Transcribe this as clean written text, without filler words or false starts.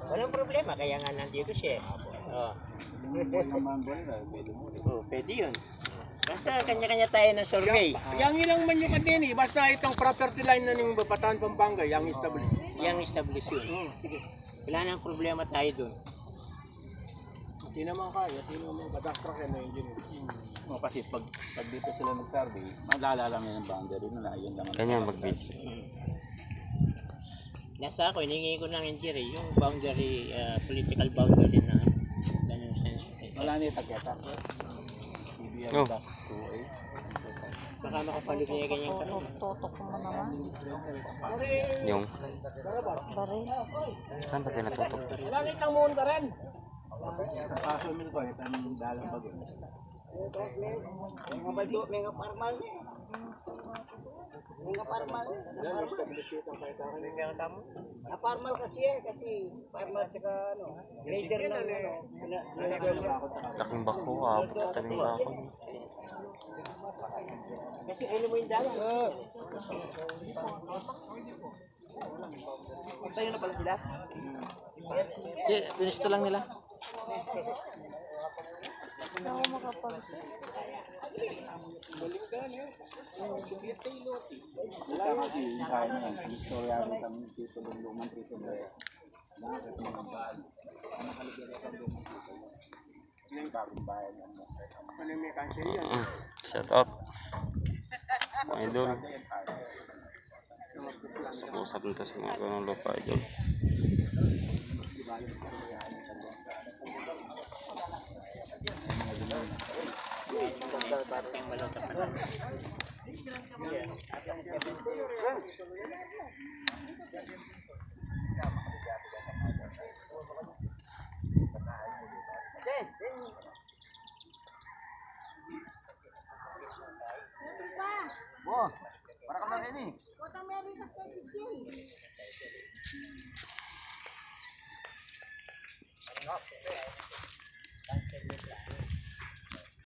Walang problema, kaya nga nandito siya. Oh. Oh, pwede yun. Basta kanya-kanya tayo ng survey. Yang ilang man yung din eh, basta itong property line na ng Bataan, Pampanga, yang establish. Yang establish yun. Sige. Wala nang problema tayo dun. Hindi naman kaya, hindi naman kadastrak yan na engineer. Kasi pag dito sila nag-survey, malalala mo yung boundary na yun lang. Kanya mag-video. Nasa ako, hiningi ko ng engineer yung boundary, political boundary na ganun sense. Wala na yung tagyata. Oh. Baka makapalig niya ganyan ka. Tutok mo naman. Yung, Bari. saan ba pinatutok? Wala na itang muon ka rin. Kaso mo ko, itang dalang pag yun. Mga parmal niya. Mga parmal. Parmal kasi kasi parmal tsaka ano, grader na Laking bako, abot sa tabing bako. kasi ano mo yung dalang. Tayo na pala sila? Finish to lang nila. Hindi ako makapag... Wala kasi kaya na yan. Victoria rin kami dito ng lumang dito na nakakit mo ng bahan. Nakaligyan sa lumang dito. Yung bagong bayan yan. Ano yung may cancel yan? Shout out. Mga idol. Usap nito sa mga ganong lupa, idol. Wow, para ka na rin eh.